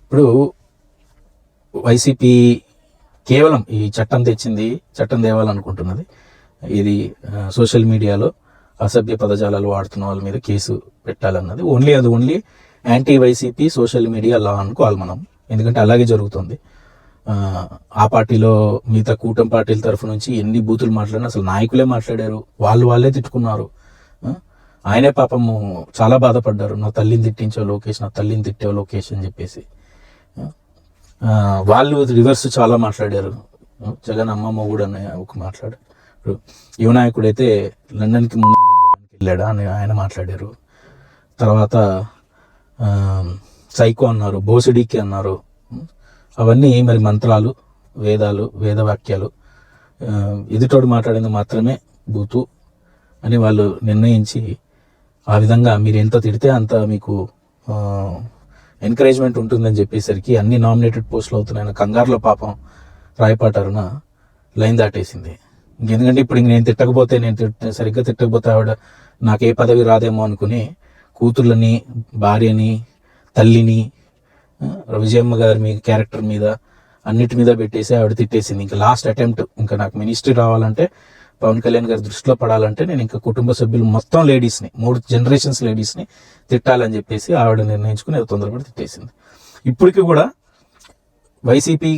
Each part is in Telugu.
ఇప్పుడు వైసీపీ కేవలం ఈ చట్టం తెచ్చింది, చట్టం తేవాలనుకుంటున్నది ఇది సోషల్ మీడియాలో అసభ్య పదజాలాలు వాడుతున్న వాళ్ళ మీద కేసు పెట్టాలన్నది only anti YCP social media లా అనుకోవాలి మనం. ఎందుకంటే అలాగే జరుగుతుంది. ఆ పార్టీలో మిగతా కూటమి పార్టీల తరఫు నుంచి ఎన్ని బూతులు మాట్లాడినా అసలు నాయకులే మాట్లాడారు, వాళ్ళే తిట్టుకున్నారు. ఆయనే పాపము చాలా బాధపడ్డారు, నా తల్లిని తిట్టించావు లోకేష్, నా తల్లిని తిట్టావు లోకేష్ అని చెప్పేసి. వాళ్ళు రివర్స్ చాలా మాట్లాడారు. జగన్ అమ్మ మొగుడు అని ఒక మాట్లాడారు. యువనాయకుడు అయితే లండన్కి ముందు వెళ్ళాడా అని ఆయన మాట్లాడారు. తర్వాత సైకో అన్నారు, బోసిడీకి అన్నారు. అవన్నీ మరి మంత్రాలు, వేదాలు, వేదవాక్యాలు. ఎదుటోడు మాట్లాడింది మాత్రమే బూతు అని వాళ్ళు నిర్ణయించి ఆ విధంగా మీరు ఎంత తిడితే అంత మీకు ఎంకరేజ్మెంట్ ఉంటుందని చెప్పేసరికి అన్ని నామినేటెడ్ పోస్టులు అవుతున్నాయన్న కంగారులో పాపం రాయపాటి అరుణ లైన్ దాటేసింది. ఎందుకంటే ఇప్పుడు నేను తిట్టకపోతే, సరిగ్గా తిట్టకపోతే ఆవిడ నాకు ఏ పదవి రాదేమో అనుకుని కూతుర్లని, భార్యని, తల్లిని, విజయమ్మ గారి మీ క్యారెక్టర్ మీద అన్నిటి మీద పెట్టేసి ఆవిడ తిట్టేసింది. ఇంకా లాస్ట్ అటెంప్ట్, ఇంకా నాకు మినిస్ట్రీ రావాలంటే, పవన్ కళ్యాణ్ గారి దృష్టిలో పడాలంటే నేను ఇంకా కుటుంబ సభ్యులు మొత్తం లేడీస్ని, 3 జనరేషన్స్ లేడీస్ని తిట్టాలని చెప్పేసి ఆవిడ నిర్ణయించుకుని అది తొందరపడి తిట్టేసింది. ఇప్పటికీ కూడా వైసీపీ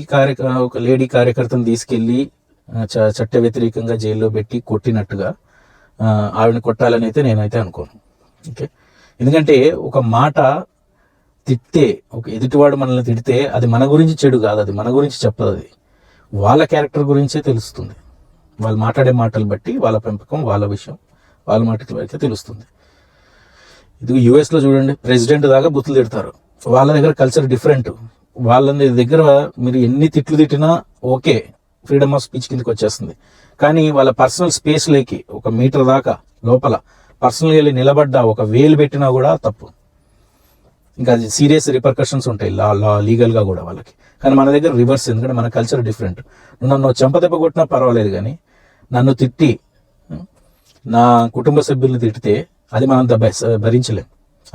ఒక లేడీ కార్యకర్తను తీసుకెళ్ళి చట్ట వ్యతిరేకంగా జైల్లో పెట్టి కొట్టినట్టుగా ఆవిడని కొట్టాలని అయితే నేనైతే అనుకోను. ఓకే, ఎందుకంటే ఒక మాట తిడితే, ఒక ఎదుటివాడు మనల్ని తిడితే అది మన గురించి చెడు కాదు, అది మన గురించి చెప్పదు, అది వాళ్ళ క్యారెక్టర్ గురించే తెలుస్తుంది. వాళ్ళు మాట్లాడే మాటలు బట్టి వాళ్ళ పెంపకం, వాళ్ళ విషయం, వాళ్ళ మాటలు అయితే తెలుస్తుంది. ఇది యుఎస్లో చూడండి, ప్రెసిడెంట్ దాకా బుద్ధులు తిడతారు. వాళ్ళ దగ్గర కల్చర్ డిఫరెంట్. వాళ్ళ దగ్గర మీరు ఎన్ని తిట్లు తిట్టినా ఓకే, ఫ్రీడమ్ ఆఫ్ స్పీచ్ కిందకి వచ్చేస్తుంది. కానీ వాళ్ళ పర్సనల్ స్పేస్లోకి 1 మీటర్ దాకా లోపల పర్సనల్గా వెళ్ళి నిలబడ్డా, ఒక వేలు పెట్టినా కూడా తప్పు. ఇంకా అది సీరియస్ రిపర్కషన్స్ ఉంటాయి లీగల్గా కూడా వాళ్ళకి. కానీ మన దగ్గర రివర్స్, ఎందుకంటే మన కల్చర్ డిఫరెంట్. నన్ను చెంపదెబ్బ కొట్టినా పర్వాలేదు, కానీ నన్ను తిట్టి నా కుటుంబ సభ్యుల్ని తిడితే అది మనం భరించలేం.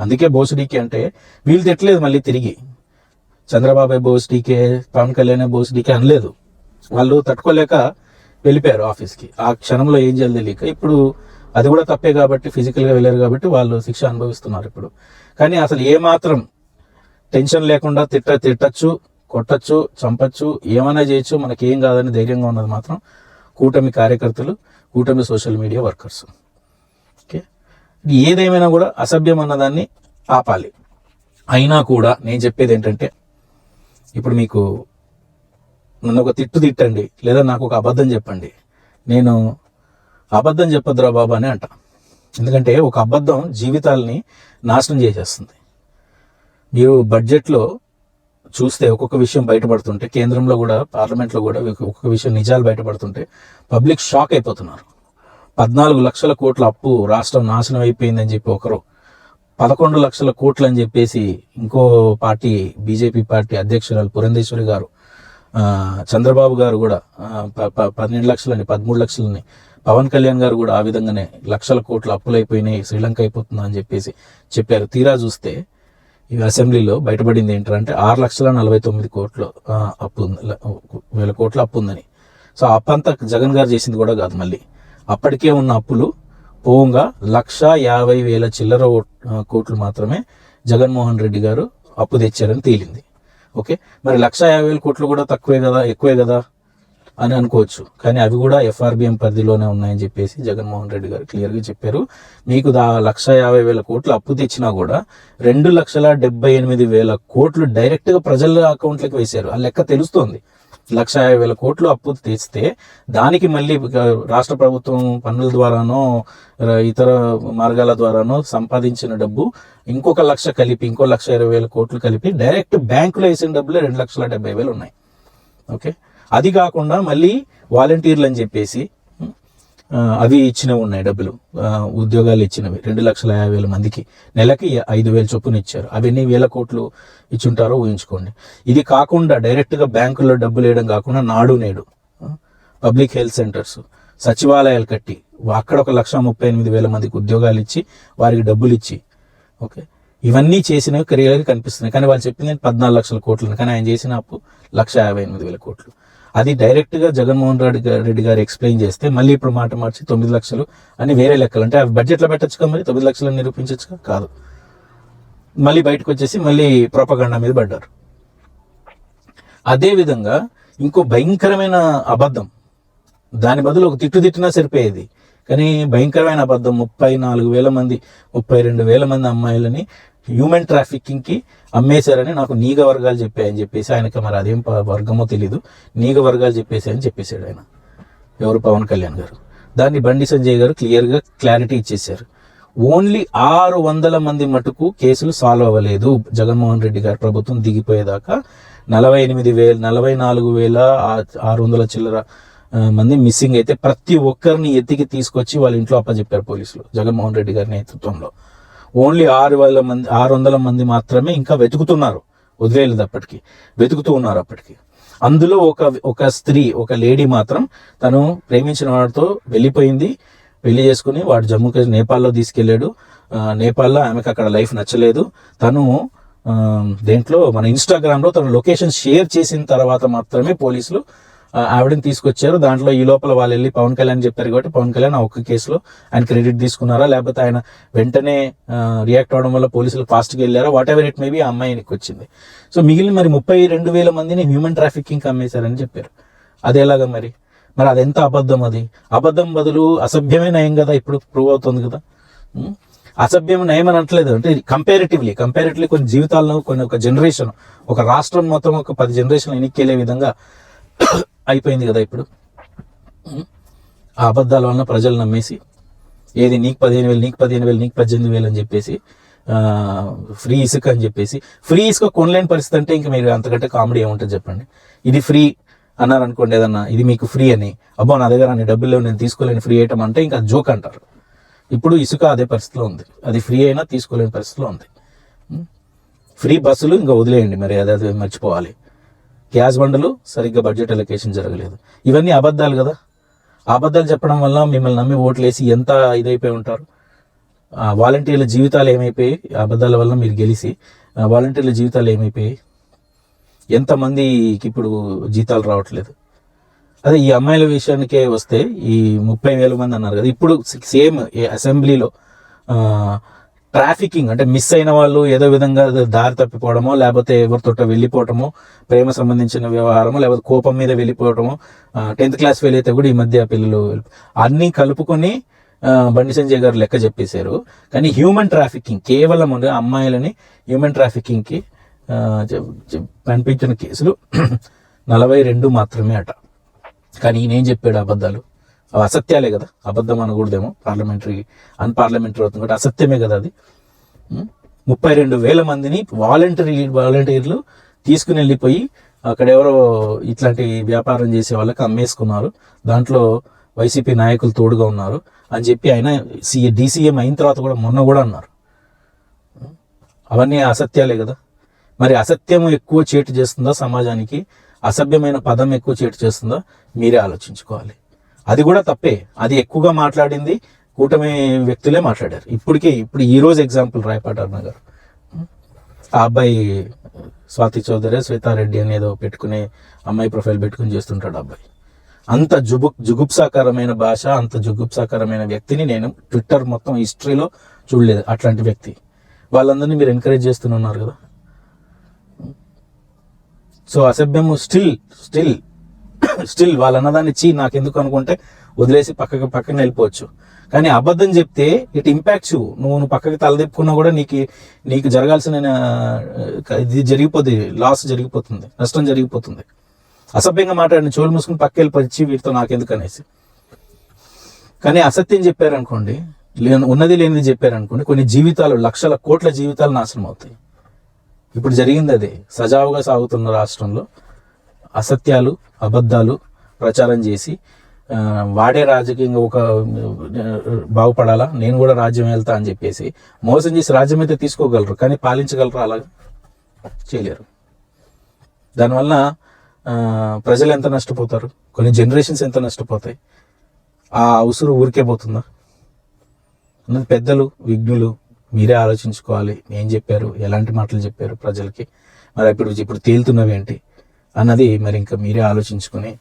అందుకే బోసుడీకే అంటే వీళ్ళు తిట్టలేదు, మళ్ళీ తిరిగి చంద్రబాబు బోసుడీకే, పవన్ కళ్యాణ్ బోసుడీకే అనలేదు. వాళ్ళు తట్టుకోలేక వెళ్ళిపోయారు ఆఫీస్కి. ఆ క్షణంలో ఏం చేయాలి తెలియక. ఇప్పుడు అది కూడా తప్పే కాబట్టి, ఫిజికల్గా వెళ్ళారు కాబట్టి వాళ్ళు శిక్ష అనుభవిస్తున్నారు ఇప్పుడు. కానీ అసలు ఏమాత్రం టెన్షన్ లేకుండా తిట్టచ్చు, కొట్టచ్చు, చంపచ్చు, ఏమైనా చేయొచ్చు, మనకేం కాదని ధైర్యంగా ఉన్నది మాత్రం కూటమి కార్యకర్తలు, కూటమి సోషల్ మీడియా వర్కర్స్. ఓకే, ఏదేమైనా కూడా అసభ్యం అన్నదాన్ని ఆపాలి. అయినా కూడా నేను చెప్పేది ఏంటంటే, ఇప్పుడు మీకు నన్ను ఒక తిట్టండి, లేదా నాకు ఒక అబద్ధం చెప్పండి, నేను అబద్ధం చెప్పొద్దురా బాబా అని అంట. ఎందుకంటే ఒక అబద్ధం జీవితాలని నాశనం చేసేస్తుంది. మీరు బడ్జెట్లో చూస్తే ఒక్కొక్క విషయం బయటపడుతుంటే, కేంద్రంలో కూడా, పార్లమెంట్లో కూడా ఒక్కొక్క విషయం నిజాలు బయటపడుతుంటే పబ్లిక్ షాక్ అయిపోతున్నారు. 14 లక్షల కోట్ల అప్పు, రాష్ట్రం నాశనం అయిపోయిందని చెప్పి ఒకరు, 11 లక్షల కోట్లు అని చెప్పేసి ఇంకో పార్టీ, బీజేపీ పార్టీ అధ్యక్షురాలు పురంధేశ్వరి గారు, చంద్రబాబు గారు కూడా 12 లక్షలని, 13 లక్షలని, పవన్ కళ్యాణ్ గారు కూడా ఆ విధంగానే లక్షల కోట్ల అప్పులైపోయినాయి, శ్రీలంక అయిపోతుందా అని చెప్పేసి చెప్పారు. తీరా చూస్తే ఈ అసెంబ్లీలో బయటపడింది ఏంటంటే 6,49,00,00,000 అప్పు ఉందని. సో ఆ అప్పంతా జగన్ గారు చేసింది కూడా కాదు, మళ్ళీ అప్పటికే ఉన్న అప్పులు పోగా 1,50,000 చిల్లర కోట్లు మాత్రమే జగన్మోహన్ రెడ్డి గారు అప్పు తెచ్చారని తేలింది. ఓకే, మరి 1,50,000 కోట్లు కూడా తక్కువే కదా, ఎక్కువే కదా అని అనుకోవచ్చు. కానీ అవి కూడా ఎఫ్ఆర్బిఎం పరిధిలోనే ఉన్నాయని చెప్పేసి జగన్మోహన్ రెడ్డి గారు క్లియర్గా చెప్పారు. మీకు 1,50,000 కోట్లు అప్పు తెచ్చినా కూడా 2,78,000 కోట్లు డైరెక్ట్గా ప్రజల అకౌంట్లకు వేశారు. ఆ లెక్క తెలుస్తోంది. 1,50,000 కోట్లు అప్పు తెస్తే దానికి మళ్ళీ రాష్ట్ర ప్రభుత్వం పన్నుల ద్వారానో ఇతర మార్గాల ద్వారానో సంపాదించిన డబ్బు ఇంకొక 1,00,000 కలిపి, ఇంకో 1,20,000 కోట్లు కలిపి డైరెక్ట్ బ్యాంకులో వేసిన డబ్బులే 2,70,000 ఉన్నాయి. ఓకే, అది కాకుండా మళ్ళీ వాలంటీర్లు అని చెప్పేసి అవి ఇచ్చినవి ఉన్నాయి, డబ్బులు ఉద్యోగాలు ఇచ్చినవి 2,50,000 మందికి నెలకి 5,000 చొప్పున ఇచ్చారు. అవన్నీ 1,000 కోట్లు ఇచ్చుంటారో ఊహించుకోండి. ఇది కాకుండా డైరెక్ట్గా బ్యాంకుల్లో డబ్బులు వేయడం కాకుండా నాడు నేడు, పబ్లిక్ హెల్త్ సెంటర్స్, సచివాలయాలు కట్టి అక్కడ 1,38,000 మందికి ఉద్యోగాలు ఇచ్చి వారికి డబ్బులు ఇచ్చి, ఓకే, ఇవన్నీ చేసినవి క్లియర్గా కనిపిస్తున్నాయి. కానీ వాళ్ళు చెప్పింది 14 లక్షల కోట్లు, కానీ ఆయన చేసిన అప్పు 1,58,000 కోట్లు. అది డైరెక్ట్గా జగన్మోహన్ రెడ్డి గారు ఎక్స్ప్లెయిన్ చేస్తే మళ్ళీ ఇప్పుడు మాట మార్చి 9 లక్షలు అని వేరే లెక్కలు, అంటే అవి బడ్జెట్లో పెట్టచ్చుగా, మరి 9 లక్షలు నిరూపించచ్చుగా, కాదు. మళ్ళీ బయటకు వచ్చేసి మళ్ళీ ప్రొపగండా మీద పడ్డారు. అదేవిధంగా ఇంకో భయంకరమైన అబద్ధం, దాని బదులు ఒక తిట్టినా సరిపోయేది, కానీ భయంకరమైన అబద్ధం. 34,000 మంది 32,000 మంది అమ్మాయిలని హ్యూమన్ ట్రాఫికింగ్కి అమ్మేశారని నాకు నీగ వర్గాలు చెప్పాయని చెప్పేసి ఆయనకి, మరి అదేం వర్గమో తెలీదు, నీగ వర్గాలు చెప్పేసాయని చెప్పేశాడు ఆయన, ఎవరు, పవన్ కళ్యాణ్ గారు. దాన్ని బండి సంజయ్ గారు క్లియర్గా క్లారిటీ ఇచ్చేశారు. ఓన్లీ 600 మంది మటుకు కేసులు సాల్వ్ అవ్వలేదు. జగన్మోహన్ రెడ్డి గారు ప్రభుత్వం దిగిపోయేదాకా 44,600 చిల్లర మంది మిస్సింగ్ అయితే ప్రతి ఒక్కరిని ఎత్తికి తీసుకొచ్చి వాళ్ళ ఇంట్లో అప్పచెప్పారు పోలీసులు జగన్మోహన్ రెడ్డి గారి నేతృత్వంలో. ఓన్లీ 600 మంది మాత్రమే ఇంకా వెతుకుతున్నారు, వదిలేదు అప్పటికి, వెతుకుతూ ఉన్నారు అప్పటికి. అందులో ఒక స్త్రీ, ఒక లేడీ మాత్రం తను ప్రేమించిన వాడితో వెళ్ళిపోయింది, పెళ్లి చేసుకుని వాడు నేపాల్లో తీసుకెళ్లాడు. నేపాల్లో ఆమెకు అక్కడ లైఫ్ నచ్చలేదు. తను దేంట్లో మన ఇన్స్టాగ్రామ్లో తన లొకేషన్ షేర్ చేసిన తర్వాత మాత్రమే పోలీసులు ఆవిడని తీసుకొచ్చారు. దాంట్లో ఈ లోపల వాళ్ళు వెళ్ళి పవన్ కళ్యాణ్ చెప్పారు కాబట్టి పవన్ కళ్యాణ్ ఆ ఒక్క కేసులో ఆయన క్రెడిట్ తీసుకున్నారా, లేకపోతే ఆయన వెంటనే రియాక్ట్ అవడం వల్ల పోలీసులు ఫాస్ట్గా వెళ్ళారా, వాట్ ఎవర్ ఇట్ మేబీ, ఆ అమ్మాయికి వచ్చింది. సో మిగిలిన మరి 32,000 మందిని హ్యూమన్ ట్రాఫికింగ్ అమ్మేశారని చెప్పారు. అది ఎలాగా మరి అది ఎంత అబద్ధం? అది అబద్ధం బదులు అసభ్యమే నయం కదా, ఇప్పుడు ప్రూవ్ అవుతుంది కదా. అసభ్యం నయం అని అనట్లేదు, అంటే కంపారిటివ్లీ కొన్ని జీవితాలను, ఒక జనరేషన్, ఒక రాష్ట్రం మొత్తం ఒక 10 జనరేషన్లు ఎన్నికెళ్లే విధంగా అయిపోయింది కదా ఇప్పుడు. ఆ అబద్ధాల వలన ప్రజలు నమ్మేసి, ఏది నీకు 15,000, నీకు 15,000, నీకు 18,000 అని చెప్పేసి, ఫ్రీ ఇసుక అని చెప్పేసి, ఫ్రీ ఇసుక కొనలేని పరిస్థితి అంటే ఇంకా మీరు అంతకంటే కామెడీ ఏముంటుంది చెప్పండి. ఇది ఫ్రీ అన్నారు అనుకోండి, ఏదన్నా ఇది మీకు ఫ్రీ అని, అబ్బో నా దగ్గర అన్ని డబ్బులు నేను తీసుకోలేని ఫ్రీ ఐటమ్ అంటే ఇంకా జోక్ అంటారు. ఇప్పుడు ఇసుక అదే పరిస్థితిలో ఉంది, అది ఫ్రీ అయినా తీసుకోలేని పరిస్థితిలో ఉంది. ఫ్రీ బస్సులు ఇంకా వదిలేయండి, మరి అదే మర్చిపోవాలి. గ్యాస్ బండలు సరిగ్గా బడ్జెట్ అలొకేషన్ జరగలేదు. ఇవన్నీ అబద్ధాలు కదా. అబద్ధాలు చెప్పడం వల్ల మిమ్మల్ని నమ్మి ఓట్లేసి ఎంత ఇదైపోయి ఉంటారు. వాలంటీర్ల జీవితాలు ఏమైపోయాయి అబద్ధాల వల్ల, మీరు గెలిచి వాలంటీర్ల జీవితాలు ఏమైపోయాయి, ఎంతమందికి ఇప్పుడు జీతాలు రావట్లేదు. అదే ఈ అమ్మాయిల విషయానికే వస్తే, ఈ 30,000 మంది అన్నారు కదా, ఇప్పుడు సేమ్ అసెంబ్లీలో ట్రాఫికింగ్ అంటే మిస్ అయిన వాళ్ళు ఏదో విధంగా దారి తప్పిపోవడమో, లేకపోతే ఎవరితోట వెళ్ళిపోవటమో, ప్రేమ సంబంధించిన వ్యవహారమో, లేకపోతే కోపం మీద వెళ్ళిపోవటమో, 10th క్లాస్ ఫెయిల్ అయితే కూడా ఈ మధ్య పిల్లలు అన్నీ కలుపుకొని బండి సంజయ్ గారు లెక్క చెప్పేశారు. కానీ హ్యూమన్ ట్రాఫికింగ్, కేవలం అమ్మాయిలని హ్యూమన్ ట్రాఫికింగ్కి కనిపించిన కేసులు 42 మాత్రమే అట. కానీ ఈయనేం చెప్పాడు? అబద్ధాలు, అసత్యాలే కదా. అబద్ధం అనకూడదేమో, అన్పార్లమెంటరీ అవుతుంది కాబట్టి అసత్యమే కదా అది. 32,000 మందిని వాలంటీర్లు తీసుకుని వెళ్ళిపోయి అక్కడ ఎవరో ఇట్లాంటి వ్యాపారం చేసే వాళ్ళకి అమ్మేసుకున్నారు, దాంట్లో వైసీపీ నాయకులు తోడుగా ఉన్నారు అని చెప్పి ఆయన డీసీఎం అయిన తర్వాత కూడా మొన్న కూడా అన్నారు. అవన్నీ అసత్యాలే కదా. మరి అసత్యం ఎక్కువ చేటు చేస్తుందా సమాజానికి, అసభ్యమైన పదం ఎక్కువ చేటు చేస్తుందా, మీరే ఆలోచించుకోవాలి. అది కూడా తప్పే. అది ఎక్కువగా మాట్లాడింది కూటమి వ్యక్తులే మాట్లాడారు. ఇప్పుడు ఈ రోజు ఎగ్జాంపుల్ రాయపాటి అరుణ గారు, ఆ అబ్బాయి స్వాతి చౌదరి, శ్వేతారెడ్డి అనేదో పెట్టుకునే అమ్మాయి ప్రొఫైల్ పెట్టుకుని చేస్తుంటాడు అబ్బాయి. అంత జుగుప్సాకరమైన భాష, అంత జుగుప్సాకరమైన వ్యక్తిని నేను ట్విట్టర్ మొత్తం హిస్టరీలో చూడలేదు. అట్లాంటి వ్యక్తి, వాళ్ళందరినీ మీరు ఎంకరేజ్ చేస్తున్నారు కదా. సో అసభ్యము స్టిల్ వాళ్ళు అన్నదాన్ని నాకెందుకు అనుకుంటే వదిలేసి పక్కన వెళ్ళిపోవచ్చు. కానీ అబద్ధం చెప్తే ఇట్ ఇంపాక్ట్స్. నువ్వు పక్కకి తలదిప్పుకున్నా కూడా నీకు జరగాల్సిన ఇది జరిగిపోతుంది, లాస్ జరిగిపోతుంది, నష్టం జరిగిపోతుంది. అసభ్యంగా మాట్లాడిన చోలు మూసుకుని పక్క వెళ్ళిపోయి వీటితో నాకెందుకు అనేసి. కానీ అసత్యం చెప్పారనుకోండి, ఉన్నది లేనిది చెప్పారనుకోండి, కొన్ని జీవితాలు, లక్షల కోట్ల జీవితాలు నాశనం అవుతాయి. ఇప్పుడు జరిగింది అదే. సజావుగా సాగుతున్న రాష్ట్రంలో అసత్యాలు, అబద్ధాలు ప్రచారం చేసి వాడే రాజకీయంగా ఒక బాగుపడాలా, నేను కూడా రాజ్యం వెళ్తా అని చెప్పేసి మోసం చేసి రాజ్యం అయితే తీసుకోగలరు, కానీ పాలించగలరు? అలాగా చేయలేరు. దానివల్ల ప్రజలు ఎంత నష్టపోతారు, కొన్ని జనరేషన్స్ ఎంత నష్టపోతాయి. ఆ ఉసురు ఊరికే పోతుందా అన్నది పెద్దలు, విజ్ఞులు, మీరే ఆలోచించుకోవాలి. ఏం చెప్పారు, ఎలాంటి మాటలు చెప్పారు ప్రజలకి, మరి ఇప్పుడు తేలుతున్నవి ఏంటి అన్నది మరి ఇంకా మీరే ఆలోచించుకొని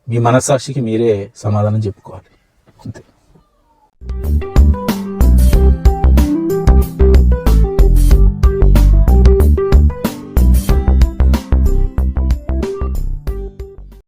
మీ మనస్సాక్షికి మీరే సమాధానం చెప్పుకోవాలి అంతే.